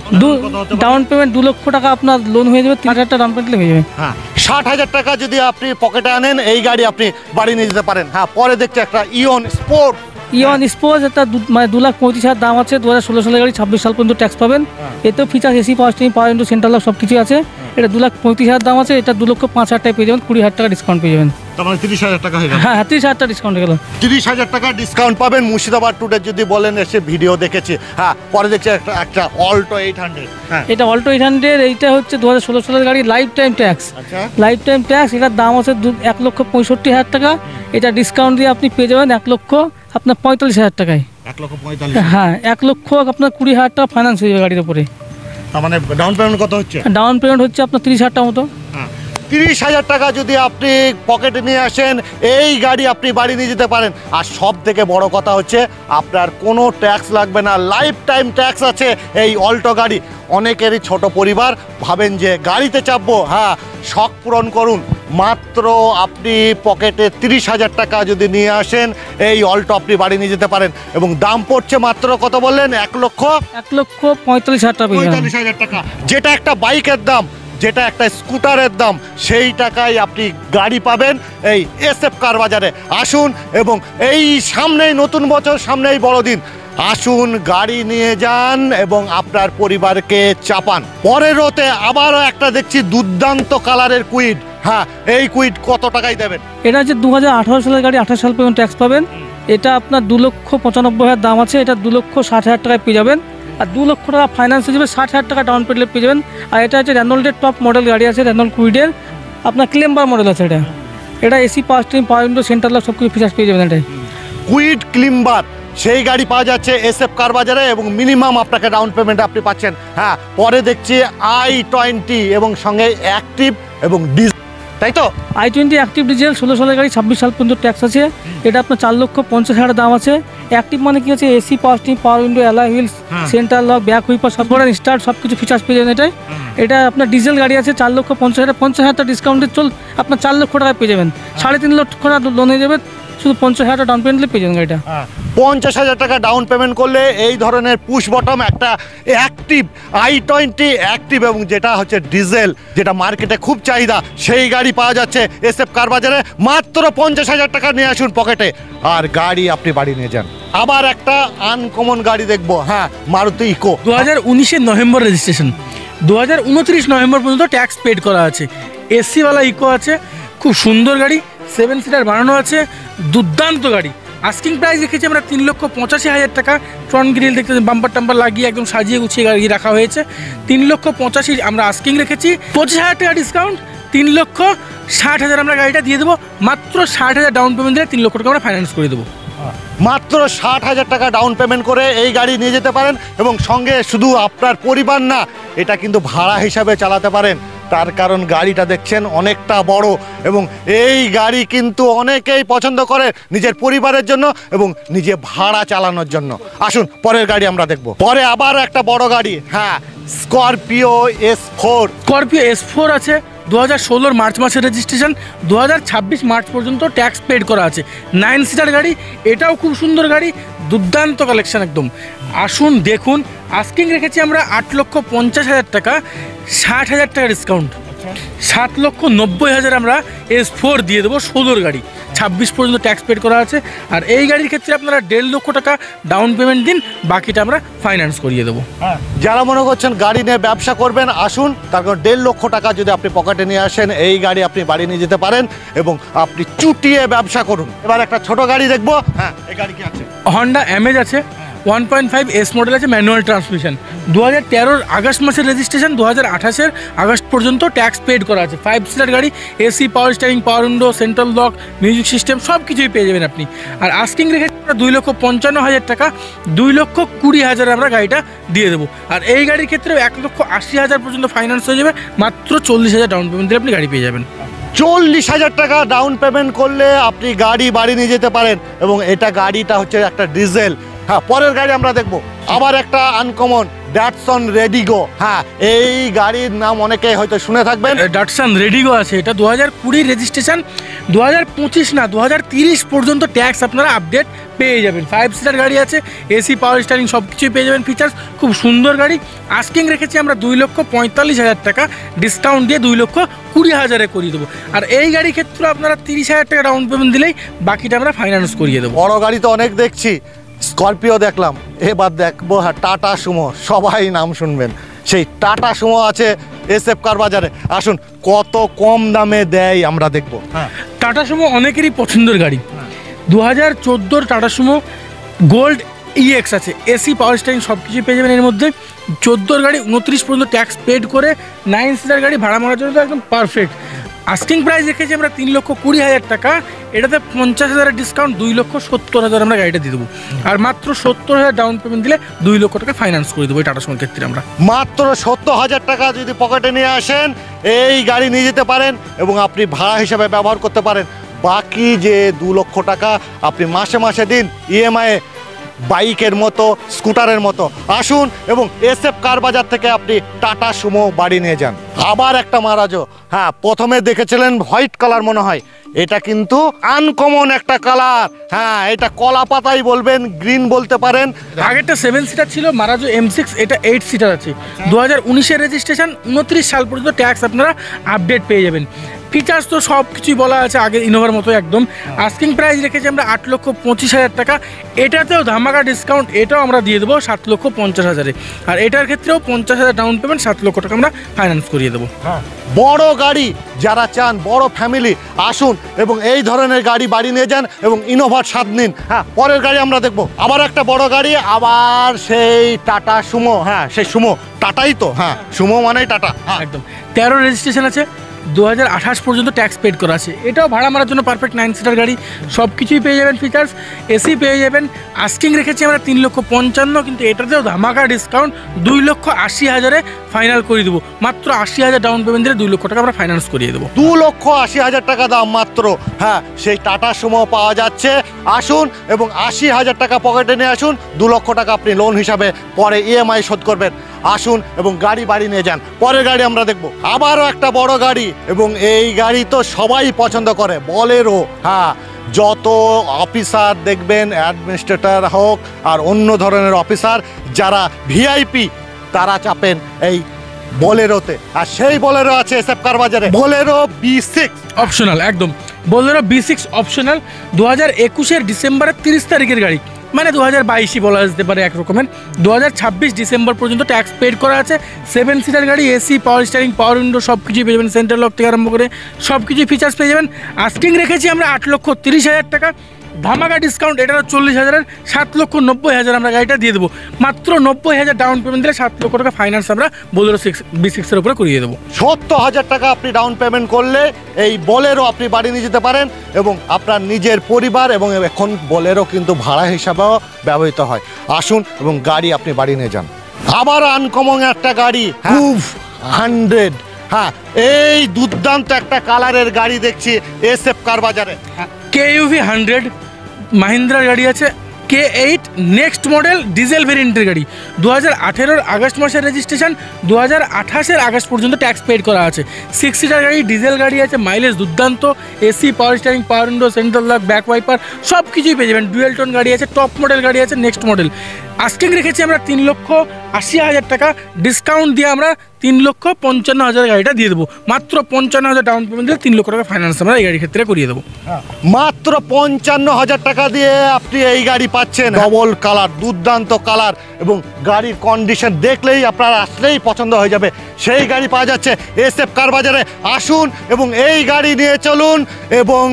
ডাউন পেমেন্ট 2 লক্ষ টাকা আপনার লোন হয়ে যাবে, 30,000 টাকা ডাউন পেমেন্ট হয়ে যাবে। হ্যাঁ 60,000 টাকা যদি আপনি পকেটে আনেন এই গাড়ি আপনি বাড়ি নিয়ে যেতে পারেন। হ্যাঁ পরে দেখছি একটা ইয়ন স্পোর্ট। ইয়ন স্পোর্টস এটা মানে 2,35,000 দাম আছে। 2016 সালের গাড়ি, 26 সাল পর্যন্ত ট্যাক্স পাবেন। এতেও features AC power steering, power window, central lock সব কিছু আছে। এটা 2,35,000 দাম আছে। এটা 2,05,000 টাকায় পেয়ে যাবেন, 20,000 টাকা ডিসকাউন্ট পেয়ে যাবেন। তার মানে 30,000 টাকা হয়ে গেল। হ্যাঁ 30,000 টাকা ডিসকাউন্ট হয়ে গেল। 30,000 টাকা ডিসকাউন্ট পাবেন মুর্শিদাবাদ টুডে যদি বলেন এসে ভিডিও দেখেছি। হ্যাঁ পরে দেখছি একটা অল্টো 800। হ্যাঁ এটা অল্টো 800, এইটা হচ্ছে 2016 সালের গাড়ি, লাইফ টাইম ট্যাক্স। আচ্ছা লাইফ টাইম ট্যাক্স, এটার দাম আছে 1,65,000 টাকা। এটা ডিসকাউন্ট দিয়ে আপনি পেয়ে যাবেন 1,45,000 টাকায়। 1,45,000। হ্যাঁ 1,00,000 আপনার 20,000 টাকা ফাইন্যান্স হয়ে যাবে গাড়ির উপরে। তার মানে ডাউন পেমেন্ট কত হচ্ছে? ডাউন পেমেন্ট হচ্ছে আপনার 30,000 টাকা মতো। 30,000 টাকা যদি আপনি পকেটে নিয়ে আসেন এই গাড়ি আপনি বাড়ি নিয়ে যেতে পারেন। আর সব থেকে বড় কথা হচ্ছে আপনার কোনো ট্যাক্স লাগবে না, লাইফ টাইম ট্যাক্স আছে এই অল্টো গাড়ি। অনেকেরই ছোট পরিবার ভাবেন যে গাড়িতে চাপবো, হ্যাঁ শখ পূরণ করুন। মাত্র আপনি পকেটে 30,000 টাকা যদি নিয়ে আসেন এই অল্টো আপনি বাড়ি নিয়ে যেতে পারেন। এবং দাম পড়ছে মাত্র কত বললেন? 1,45,000 টাকা পেয়ে যাবেন। 45,000 টাকা, যেটা একটা বাইকের দাম, যেটা একটা স্কুটারের দাম, সেই টাকায় আপনি গাড়ি পাবেন এই SF কার বাজারে। আসুন এবং এই সামনেই নতুন বছর, সামনেই বড়দিন, আসুন গাড়ি নিয়ে যান এবং আপনার পরিবারকে চাপান। পরের রোতে আবারও একটা দেখছি দুর্দান্ত কালারের কুইড। হ্যাঁ এই কুইড কত টাকায় দেবেন? এটা হচ্ছে 2018 সালের গাড়ি, 28 সাল পর্যন্ত ট্যাক্স পাবেন। এটা আপনার 2,95,000 দাম আছে। এটা 2,60,000 টাকায় পেয়ে যাবেন। আর 2 লক্ষ টাকা ফাইন্যান্স হয়ে যাবে, 60,000 টাকা ডাউন পেমেন্ট পেয়ে যাবেন। আর এটা হচ্ছে রেনল্ডের টপ মডেল গাড়ি আছে, রেনল্ড কুইডের আপনার ক্লেম্বার মডেল আছে। এটা AC power steering, power window, central lock সব কিছু ফিচার্স পেয়ে যাবেন এটাই। কুইড ক্লিম্বার সেই গাড়ি পাওয়া যাচ্ছে SF কার বাজারে এবং মিনিমাম আপনাকে ডাউন পেমেন্ট আপনি পাচ্ছেন। হ্যাঁ পরে দেখছি i20 এবং সঙ্গে অ্যাক্টিভ এবং ডিজেল, তাই তো? i20 অ্যাক্টিভ ডিজেল 16 সালের গাড়ি, 26 সাল পর্যন্ত ট্যাক্স আছে। এটা আপনার 4,50,000 দাম আছে। অ্যাক্টিভ মানে কি আছে? AC power steering, power window, alloy wheels, central lock, back wiper, সব করে স্টার্ট সব কিছু ফিচার্স পেয়ে যাবেন এটাই। এটা আপনার ডিজেল গাড়ি আছে, 4,50,000, 50,000 টাকা ডিসকাউন্টে আপনার 4 লক্ষ টাকায় পেয়ে যাবেন। 3.5 লক্ষ টাকা লোন হয়ে যাবে, শুধু 50,000 টাকা ডাউন পেমেন্ট পেয়ে যাবেন গাড়িটা। 50,000 টাকা ডাউন পেমেন্ট করলে এই ধরনের পুশ বটম একটা অ্যাক্টিভ i20 অ্যাক্টিভ এবং যেটা হচ্ছে ডিজেল, যেটা মার্কেটে খুব চাহিদা, সেই গাড়ি পাওয়া যাচ্ছে SF কার বাজারে। মাত্র 50,000 টাকা নিয়ে আসুন পকেটে আর গাড়ি আপনি বাড়ি নিয়ে যান। আবার একটা আনকমন গাড়ি দেখবো। হ্যাঁ Maruti Eeco 2019 November registration, 2029 November পর্যন্ত ট্যাক্স পেড করা আছে। এসিওয়ালা ইকো আছে, খুব সুন্দর গাড়ি, 7 সিটার বানানো আছে, দুর্দান্ত গাড়ি। আস্কিং প্রাইস রেখেছি আমরা 3,85,000 টাকা। ফ্রন্ট গ্রিল দেখতে বাম্পার টাম্পার লাগিয়ে একদম সাজিয়ে গুছিয়ে গাড়ি রাখা হয়েছে। 3,85,000 আমরা আস্কিং রেখেছি, 25,000 টাকা ডিসকাউন্ট, 3,60,000 আমরা গাড়িটা দিয়ে দেবো। মাত্র 60,000 ডাউন পেমেন্ট দিলে 3 লক্ষ টাকা আমরা ফাইন্যান্স করে দেবো। মাত্র 60,000 টাকা ডাউন পেমেন্ট করে এই গাড়ি নিয়ে যেতে পারেন এবং সঙ্গে শুধু আপনার পরিবার না, এটা কিন্তু ভাড়া হিসাবে চালাতে পারেন। তার কারণ গাড়িটা দেখছেন অনেকটা বড় এবং এই গাড়ি কিন্তু অনেকেই পছন্দ করে নিজের পরিবারের জন্য এবং নিজে ভাড়া চালানোর জন্য। আসুন পরের গাড়ি আমরা দেখব। পরে আবার একটা বড় গাড়ি, হ্যাঁ স্করপিও S4। স্করপিও S4 আছে, 2016 মার্চ মাসের রেজিস্ট্রেশন, 2026 মার্চ পর্যন্ত ট্যাক্স পেড করা আছে। 9 সিটার গাড়ি, এটাও খুব সুন্দর গাড়ি, দুর্দান্ত কালেকশন একদম। আসুন দেখুন, আস্কিং রেখেছি আমরা 8,50,000 টাকা, 60,000 টাকা ডিসকাউন্ট, 7,90,000 আমরা S4 দিয়ে দেবো। 16 গাড়ি, 26 পর্যন্ত ট্যাক্স পেড করা আছে। আর এই গাড়ির ক্ষেত্রে আপনারা 1.5 লক্ষ টাকা ডাউন পেমেন্ট দিন, বাকিটা আমরা ফাইন্যান্স করিয়ে দেবো। যারা মনে করছেন গাড়ি নিয়ে ব্যবসা করবেন আসুন, তার কারণ 1.5 লক্ষ টাকা যদি আপনি পকেটে নিয়ে আসেন এই গাড়ি আপনি বাড়ি নিয়ে যেতে পারেন এবং আপনি চুটিয়ে ব্যবসা করুন। এবার একটা ছোট গাড়ি দেখবো। হ্যাঁ এই গাড়ি কি আছে? হন্ডা অ্যামেজ আছে, 1.5 এস মডেল আছে, ম্যানুয়াল ট্রান্সমিশন। 2013 আগস্ট মাসের রেজিস্ট্রেশন, 2028 আগস্ট পর্যন্ত ট্যাক্স পেড করা আছে। 5 সিটার গাড়ি, AC, power steering, power window, central lock, music system সব কিছুই পেয়ে যাবেন আপনি। আর আস্কিং রেখে 2,55,000 টাকা, 2,20,000 আমরা গাড়িটা দিয়ে দেবো। আর এই গাড়ির ক্ষেত্রে 1,80,000 পর্যন্ত ফাইন্যান্স হয়ে যাবে, মাত্র 40,000 ডাউন পেমেন্ট দিয়ে আপনি গাড়ি পেয়ে যাবেন। 40,000 টাকা ডাউন পেমেন্ট করলে আপনি গাড়ি বাড়ি নিয়ে যেতে পারেন। এবং এটা গাড়িটা হচ্ছে একটা ডিজেল। হ্যাঁ, পরের গাড়ি আমরা দেখব আবার একটা আনকমন ডাটসন রেডিগো। হ্যাঁ, এই গাড়ির নাম অনেকে হয়তো শুনে থাকবেন। ডাটসন রেডিগো আছে, এটা 2020 রেজিস্ট্রেশন, 2025 না 2030 পর্যন্ত ট্যাক্স আপনারা আপডেট পেয়ে যাবেন। 5 সিটার গাড়ি আছে, এসি, পাওয়ার স্টিয়ারিং সব কিছুই পেয়ে যাবেন, ফিচার্স খুব সুন্দর গাড়ি। আস্কিং রেখেছি আমরা 2,45,000 টাকা, ডিসকাউন্ট দিয়ে 2,20,000 করিয়ে দেবো। আর এই গাড়ির ক্ষেত্রে আপনারা 30,000 টাকা ডাউন পেমেন্ট দিলেই বাকিটা আমরা ফাইন্যান্স করিয়ে দেবো। বড় গাড়ি তো অনেক দেখছি, স্করপিও দেখলাম, এবার দেখবো হ্যাঁ টাটা সুমো। সবাই নাম শুনবেন, সেই টাটা সুমো আছে এসএফ কার বাজারে। আসুন কত কম দামে দেয় আমরা দেখবো। হ্যাঁ, টাটা সুমো অনেকেরই পছন্দের গাড়ি। 2014 টাটা সুমো গোল্ড ইএক্স আছে, এসি, পাওয়ার স্টিয়ারিং সব কিছুই পেয়ে যাবেন এর মধ্যে। 14 গাড়ি 29 পর্যন্ত ট্যাক্স পেড করে 9 সিটার গাড়ি ভাড়া মারার জন্য তো একদম পারফেক্ট। আস্কিং প্রাইস রেখেছি আমরা 3,20,000 টাকা, এটাতে 50,000 ডিসকাউন্ট, 2,70,000 আমরা গাড়িটা দিয়ে দেবো। আর মাত্র 70,000 ডাউন পেমেন্ট দিলে 2 লক্ষ টাকা ফাইন্যান্স করে দেবো এই টাটা সুমোর ক্ষেত্রে আমরা। মাত্র 70,000 টাকা যদি পকেটে নিয়ে আসেন এই গাড়ি নিয়ে যেতে পারেন এবং আপনি ভাড়া হিসাবে ব্যবহার করতে পারেন। বাকি যে 2 লক্ষ টাকা আপনি মাসে মাসে দিন ইএমআই, বাইকের মতো, স্কুটারের মতো। আসুন এবং এসএফ কার বাজার থেকে আপনি টাটা সুমো বাড়ি নিয়ে যান। আবার একটা মারাজো। হ্যাঁ, প্রথমে দেখেছিলেন হোয়াইট কালার মনে হয়, এটা কিন্তু আনকমন একটা কালার। হ্যাঁ, এটা কলা পাতাই বলবেন, গ্রিন বলতে পারেন। আগেরটা 7 সিটার ছিল মারাজো M6, এটা 8 সিটার আছে। 2019 রেজিস্ট্রেশন, 29 সাল পর্যন্ত ট্যাক্স আপনারা আপডেট পেয়ে যাবেন। ফিচার্স তো সব কিছুই বলা আছে আগের ইনোভার মতো একদম। আস্কিং প্রাইস রেখেছি আমরা 8,25,000 টাকা, এটাতেও ধামাকা ডিসকাউন্ট, এটাও আমরা দিয়ে দেবো 7,50,000। আর এটার ক্ষেত্রেও 50,000 ডাউন পেমেন্ট, 7 লক্ষ টাকা আমরা ফাইন্যান্স করিয়ে দেবো। বড় গাড়ি যারা চান, বড় ফ্যামিলি, আসুন এবং এই ধরনের গাড়ি বাড়ি নিয়ে যান এবং ইনোভার স্বাদ নিন। হ্যাঁ, পরের গাড়ি আমরা দেখবো আবার একটা বড় গাড়ি, আবার সেই টাটা সুমো। হ্যাঁ, সেই সুমো, টাটাই তো। হ্যাঁ, সুমো মানেই টাটা। হ্যাঁ, একদম 13 রেজিস্ট্রেশন আছে, 2028 পর্যন্ত ট্যাক্স পেড করা আছে। এটাও ভাড়া মারার জন্য পারফেক্ট, 9 সিটার গাড়ি, সব কিছুই পেয়ে যাবেন, ফিচার্স এসি পেয়ে যাবেন। আস্কিং রেখেছি আমরা 3,55,000, কিন্তু এটাতেও ধামাকা ডিসকাউন্ট, 2,80,000 ফাইনাল করে দেবো। মাত্র 80,000 ডাউন পেমেন্ট দিলে 2 লক্ষ টাকা আমরা ফাইন্যান্স করিয়ে দেবো। 2,80,000 টাকা দাম মাত্র। হ্যাঁ, সেই টাটা সুমো পাওয়া যাচ্ছে। আসুন এবং 80,000 টাকা পকেটে নিয়ে আসুন, 2 লক্ষ টাকা আপনি লোন হিসাবে পরে ইএমআই শোধ করবেন। আসুন এবং গাড়ি বাড়ি নিয়ে যান। পরের গাড়ি আমরা দেখব আবারও একটা বড় গাড়ি, এবং এই গাড়ি তো সবাই পছন্দ করে, বলেরো। হ্যাঁ, যত অফিসার দেখবেন, অ্যাডমিনিস্ট্রেটর হোক আর অন্য ধরনের অফিসার যারা ভিআইপি, তারা চাপেন এই বোলেরোতে। আর সেই বোলেরো আছে এসএফ কার বাজারে, বোলেরো B6 অপশনাল। একদম বোলেরো B6 অপশনাল, 2021 ডিসেম্বরের 30 তারিখের গাড়ি, মানে 2022 বলা যেতে পারে এক রকমের। 2026 ডিসেম্বর পর্যন্ত ট্যাক্স পেড করা আছে। 7 সিটার গাড়ি, AC, power steering, power window সব কিছুই পেয়ে যাবেন, সেন্ট্রাল লক থেকে আরম্ভ করে সব কিছুই ফিচার্স পেয়ে যাবেন। আস্কিং রেখেছি আমরা 8,30,000 টাকা, ধামাকা ডিসকাউন্ট, এটারও 40,000, 7,90,000 আমরা গাড়িটা দিয়ে দেবো। মাত্র 90,000 ডাউন পেমেন্ট দিলে 7 লক্ষ টাকা ফাইন্যান্স আমরা বোলেরো B6 এর উপরে করিয়ে দেবো। 70,000 টাকা আপনি ডাউন পেমেন্ট করলে এই বোলেরো আপনি বাড়ি নিয়ে যেতে পারেন এবং আপনার নিজের পরিবার, এবং এখন বোলেরো কিন্তু ভাড়া হিসাবেও ব্যবহৃত হয়। আসুন এবং গাড়ি আপনি বাড়ি নিয়ে যান। আবার আনকমন একটা গাড়ি, কুভ 100। হ্যাঁ, এই দুর্দান্ত একটা কালারের গাড়ি দেখছি এসএফ কার বাজারে। KUV 100 মাহিন্দ্রার গাড়ি আছে, K8 নেক্সট মডেল ডিজেল ভেরিয়েন্টের গাড়ি। 2018 আগস্ট মাসের রেজিস্ট্রেশন, 2028 আগস্ট পর্যন্ত ট্যাক্স পেড করা আছে। 6 সিটার গাড়ি, ডিজেল গাড়ি আছে, মাইলেজ দুর্দান্ত, AC, power steering, power window, central lock, back wiper সব কিছুই পেয়ে যাবেন। ডুয়েল টোন গাড়ি আছে, টপ মডেল গাড়ি আছে, নেক্সট মডেল। আস্কিং রেখেছি আমরা 3,80,000 টাকা, ডিসকাউন্ট দিয়ে আমরা 3,55,000 গাড়িটা দিয়ে দেবো। মাত্র 55,000 ডাউন পেমেন্ট দিলে 3 লক্ষ টাকা ফাইন্যান্স আমরা এই গাড়ির ক্ষেত্রে করিয়ে দেবো। মাত্র 55,000 টাকা দিয়ে আপনি এই গাড়ি পাচ্ছেন, ডবল কালার, দুর্দান্ত কালার, এবং গাড়ির কন্ডিশন দেখলেই আপনার আসলেই পছন্দ হয়ে যাবে। সেই গাড়ি পাওয়া যাচ্ছে এসএফ কার বাজারে। আসুন এবং এই গাড়ি নিয়ে চলুন এবং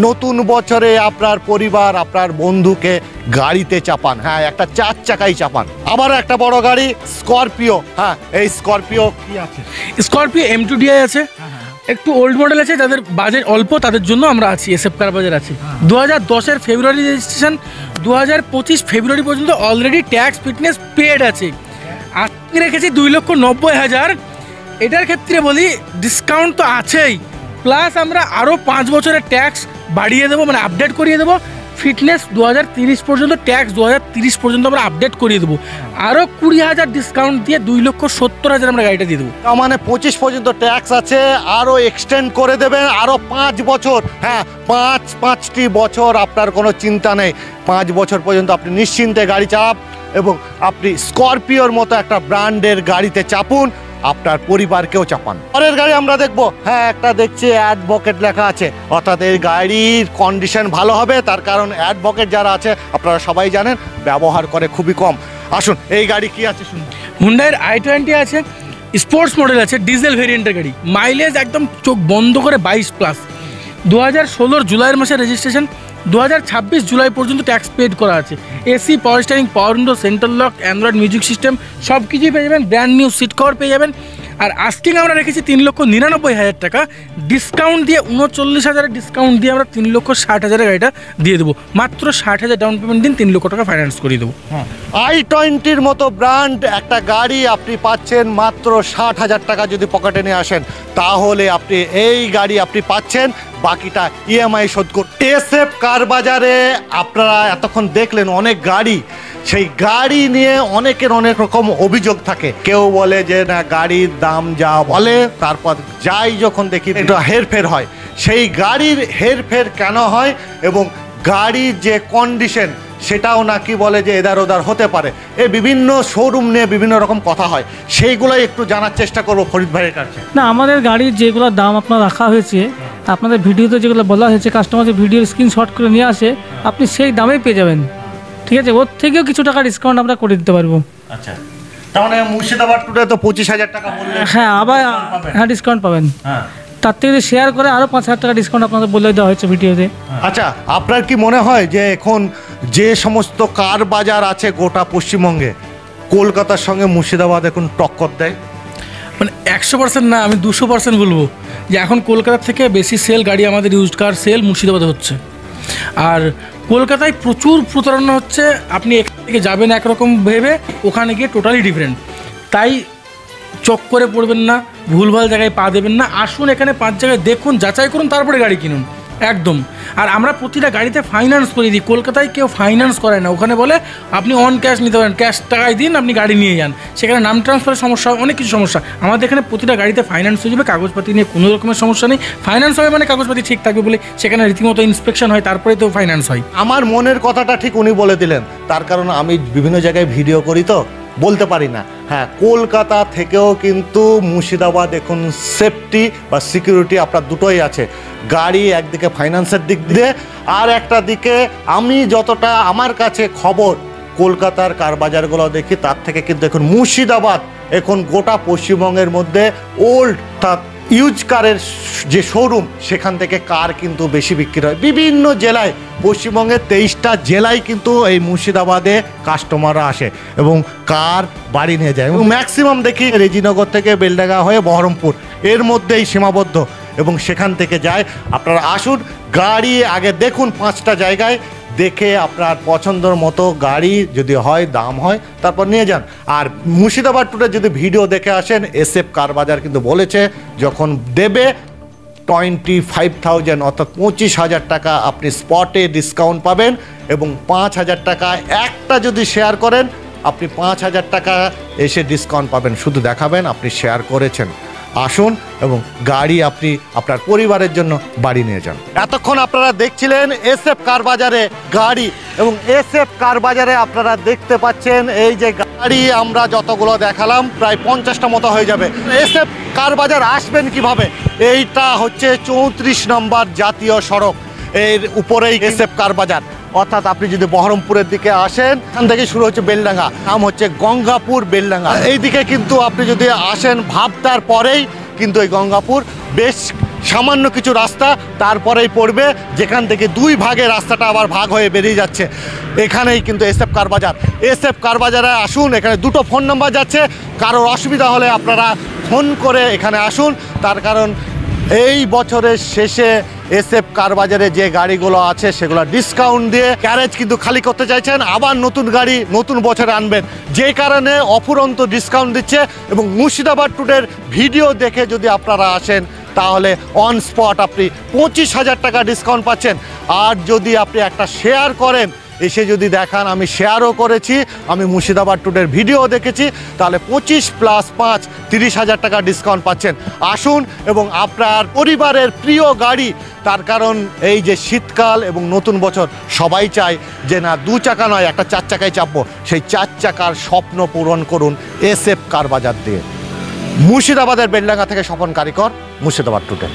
নতুন বছরে আপনার পরিবার, আপনার বন্ধুকে গাড়িতে চাপান, হ্যাঁ একটা 4 চাকাই চাপান। আবার একটা বড় গাড়ি স্করপিও, হ্যাঁ এই স্করপিও কি আছে? স্করপিও M2DI আছে, একটু ওল্ড মডেল আছে, যাদের বাজেট অল্প তাদের জন্য আমরা আছি, এসএফ কার বাজার আছে। 2010-এর ফেব্রুয়ারি রেজিস্ট্রেশন, 2025 ফেব্রুয়ারি পর্যন্ত অলরেডি ট্যাক্স ফিটনেস পেড আছে। আজকে রেখেছি 2,90,000। এটার ক্ষেত্রে বলি ডিসকাউন্ট তো আছেই, প্লাস আমরা আরও 5 বছরের ট্যাক্স বাড়িয়ে দেবো, মানে আপডেট করিয়ে দেবো। ফিটনেস 2030 পর্যন্ত, ট্যাক্স 2030 পর্যন্ত আমরা আপডেট করিয়ে দেবো। আরও 20,000 ডিসকাউন্ট দিয়ে 2,70,000 আমরা গাড়িটা দিয়ে দেবো। তার মানে 25 পর্যন্ত ট্যাক্স আছে, আরও এক্সটেন্ড করে দেবেন আরও 5 বছর। হ্যাঁ 5টি বছর আপনার কোনো চিন্তা নেই, 5 বছর পর্যন্ত আপনি নিশ্চিন্তে গাড়ি চাপ, এবং আপনি স্করপিওর মতো একটা ব্র্যান্ডের গাড়িতে চাপুন, আপনার পরিবারকেও চাপান। পরের গাড়ি আমরা দেখবো, হ্যাঁ একটা দেখছি অ্যাডভোকেট লেখা আছে, অর্থাৎ এই গাড়ির কন্ডিশন ভালো হবে, তার কারণ অ্যাডভোকেট যারা আছে আপনারা সবাই জানেন ব্যবহার করে খুবই কম। আসুন এই গাড়ি কি আছে শুনুন। হুন্ডাইয়ের i20 আছে, স্পোর্টস মডেল আছে, ডিজেল ভেরিয়েন্টের গাড়ি, মাইলেজ একদম চোখ বন্ধ করে 22+। 2016 জুলাইয়ের মাসে রেজিস্ট্রেশন, 2026 জুলাই পর্যন্ত ট্যাক্স পেড করা আছে। AC, power steering, power window, central lock, Android music system সব কিছুই পেয়ে যাবেন, ব্র্যান্ড নিউ সিট কভার পেয়ে যাবেন। আর আস্কিং আমরা রেখেছি 3,99,000 টাকা, ডিসকাউন্ট দিয়ে 39,000 ডিসকাউন্ট দিয়ে আমরা 3,60,000 গাড়িটা দিয়ে দেবো। মাত্র 60,000 ডাউন পেমেন্ট দিন, 3 লক্ষ টাকা ফাইন্যান্স করিয়ে দেবো। i20-র মতো ব্র্যান্ড একটা গাড়ি আপনি পাচ্ছেন মাত্র 60,000 টাকা। যদি পকেটে নিয়ে আসেন তাহলে আপনি এই গাড়ি আপনি পাচ্ছেন, বাকিটা ইএমআই শোধ করুন। এসএফ কার বাজারে আপনারা এতক্ষণ দেখলেন অনেক গাড়ি, সেই গাড়ি নিয়ে অনেকের অনেক রকম অভিযোগ থাকে। কেউ বলে যে না গাড়ির দাম যা বলে, তারপর যাই যখন দেখি একটু হেরফের হয়। সেই গাড়ির হেরফের কেন হয় এবং গাড়ির যে কন্ডিশন সেটাও নাকি বলে যে এদার ওদার হতে পারে, এই বিভিন্ন শোরুম নিয়ে বিভিন্ন রকম কথা হয়, সেইগুলোই একটু জানার চেষ্টা করবো ফরিদ ভাইয়ের কাছে। না, আমাদের গাড়ির যেগুলো দাম আপনার রাখা হয়েছে, আপনাদের ভিডিওতে যেগুলো বলা হয়েছে, কাস্টমার যে ভিডিওর স্ক্রিনশট করে নিয়ে আসে, আপনি সেই দামেই পেয়ে যাবেন। ঠিক আছে, ওর থেকেও কিছু টাকা ডিসকাউন্ট আমরা করে দিতে পারবো। আচ্ছা, তার মানে মুর্শিদাবাদ টুডে তো 25,000 টাকা বললে, হ্যাঁ আবার হ্যাঁ ডিসকাউন্ট পাবেন। হ্যাঁ তার থেকে যদি শেয়ার করে আরও 5,000 টাকা ডিসকাউন্ট আপনাদের বলে দেওয়া হয়েছে ভিডিওতে। আচ্ছা, আপনার কি মনে হয় যে এখন যে সমস্ত কার বাজার আছে গোটা পশ্চিমবঙ্গে, কলকাতার সঙ্গে মুর্শিদাবাদ এখন টক্কর দেয়? মানে 100% না, আমি 200% বলবো যে এখন কলকাতা থেকে বেশি সেল গাড়ি আমাদের ইউজড কার সেল মুর্শিদাবাদে হচ্ছে। আর কলকাতায় প্রচুর প্রতারণা হচ্ছে, আপনি এখান থেকে যাবেন একরকম ভেবে ওখানে গিয়ে টোটালি ডিফারেন্ট। তাই চক্করে পড়বেন না, ভুলভাল জায়গায় পা দেবেন না। আসুন এখানে 5 জায়গায় দেখুন, যাচাই করুন, তারপরে গাড়ি কিনুন একদম। আর আমরা প্রতিটা গাড়িতে ফাইন্যান্স করে দিই, কলকাতায় কেউ ফাইন্যান্স করে না, ওখানে বলে আপনি অন ক্যাশ নিতে পারেন, ক্যাশ টাকায় দিন আপনি গাড়ি নিয়ে যান, সেখানে নাম ট্রান্সফারের সমস্যা, অনেক কিছু সমস্যা। আমাদের এখানে প্রতিটা গাড়িতে ফাইন্যান্স হয়ে যাবে, কাগজপাতি নিয়ে কোনো রকমের সমস্যা নেই। ফাইন্যান্স হবে মানে কাগজপাতি ঠিক থাকবে বলে সেখানে রীতিমতো ইন্সপেকশন হয়, তারপরে তো ফাইন্যান্স হয়। আমার মনের কথাটা ঠিক উনি বলে দিলেন, তার কারণ আমি বিভিন্ন জায়গায় ভিডিও করি তো বলতে পারি না। হ্যাঁ, কলকাতা থেকেও কিন্তু মুর্শিদাবাদ এখন সেফটি বা সিকিউরিটি আপনার দুটোই আছে। গাড়ি একদিকে ফাইন্যান্সের দিক দিয়ে, আর একটা দিকে আমি যতটা আমার কাছে খবর কলকাতার কার বাজারগুলো দেখি, তার থেকে কিন্তু এখন মুর্শিদাবাদ এখন গোটা পশ্চিমবঙ্গের মধ্যে ওল্ড অর্থাৎ ইউজ কারের যে শোরুম, সেখান থেকে কার কিন্তু বেশি বিক্রি হয়। বিভিন্ন জেলায়, পশ্চিমবঙ্গের 23টা জেলায় কিন্তু এই মুর্শিদাবাদে কাস্টমাররা আসে এবং কার বাড়ি নিয়ে যায়, এবং ম্যাক্সিমাম দেখি রেজিনগর থেকে বেলডাঙ্গা হয়ে বহরমপুর এর মধ্যেই সীমাবদ্ধ, এবং সেখান থেকে যায়। আপনারা আসুন, গাড়ি আগে দেখুন 5টা জায়গায়, দেখে আপনার পছন্দের মতো গাড়ি যদি হয়, দাম হয়, তারপর নিয়ে যান। আর মুর্শিদাবাদ টুডে যদি ভিডিও দেখে আসেন, এসএফ কার বাজার কিন্তু বলেছে যখন দেবে 25,000 অর্থাৎ 25,000 টাকা আপনি স্পটে ডিসকাউন্ট পাবেন, এবং 5,000 টাকা একটা যদি শেয়ার করেন আপনি 5,000 টাকা এসে ডিসকাউন্ট পাবেন। শুধু দেখাবেন আপনি শেয়ার করেছেন। আসুন এবং গাড়ি আপনি আপনার পরিবারের জন্য বাড়ি নিয়ে যান। এতক্ষণ আপনারা দেখছিলেন এসএফ কার বাজারে গাড়ি, এবং এসএফ কার বাজারে আপনারা দেখতে পাচ্ছেন এই যে গাড়ি আমরা যতগুলো দেখালাম প্রায় 50টা মতো হয়ে যাবে। এসএফ কার বাজার আসবেন কিভাবে? এইটা হচ্ছে 34 নম্বর জাতীয় সড়ক, এর উপরেই এসএফ কার বাজার। অর্থাৎ আপনি যদি বহরমপুরের দিকে আসেন, এখান থেকে শুরু হচ্ছে বেলডাঙ্গা, নাম হচ্ছে গঙ্গাপুর বেলডাঙ্গা। এই দিকে কিন্তু আপনি যদি আসেন ভাবতার পরেই কিন্তু এই গঙ্গাপুর, বেশ সামান্য কিছু রাস্তা, তারপরেই পড়বে যেখান থেকে দুই ভাগে রাস্তাটা আবার ভাগ হয়ে বেরিয়ে যাচ্ছে। এখানেই কিন্তু SF কার বাজার। SF কার বাজারে আসুন, এখানে দুটো ফোন নাম্বার যাচ্ছে, কারোর অসুবিধা হলে আপনারা ফোন করে এখানে আসুন। তার কারণ এই বছরের শেষে SF কার বাজারে যে গাড়িগুলো আছে সেগুলো ডিসকাউন্ট দিয়ে গ্যারেজ কিন্তু খালি করতে চাইছেন, আবার নতুন গাড়ি নতুন বছরে আনবেন, যে কারণে অফুরন্ত ডিসকাউন্ট দিচ্ছে। এবং মুর্শিদাবাদ ট্যুরের ভিডিও দেখে যদি আপনারা আসেন তাহলে অন স্পট আপনি 25,000 টাকা ডিসকাউন্ট পাচ্ছেন। আর যদি আপনি একটা শেয়ার করেন, এসে যদি দেখান আমি শেয়ারও করেছি, আমি মুর্শিদাবাদ ট্যুরের ভিডিও দেখেছি, তাহলে 25 + 5 30,000 টাকা ডিসকাউন্ট পাচ্ছেন। আসুন এবং আপনার পরিবারের প্রিয় গাড়ি, তার কারণ এই যে শীতকাল এবং নতুন বছর সবাই চায় যে না 2 চাকা নয় একটা 4 চাকায় চাপবো, সেই 4 চাকার স্বপ্ন পূরণ করুন SF কার বাজার দিয়ে। মুর্শিদাবাদের বেলডাঙ্গা থেকে স্বপন কারিকর, মুর্শিদাবাদ টুডে।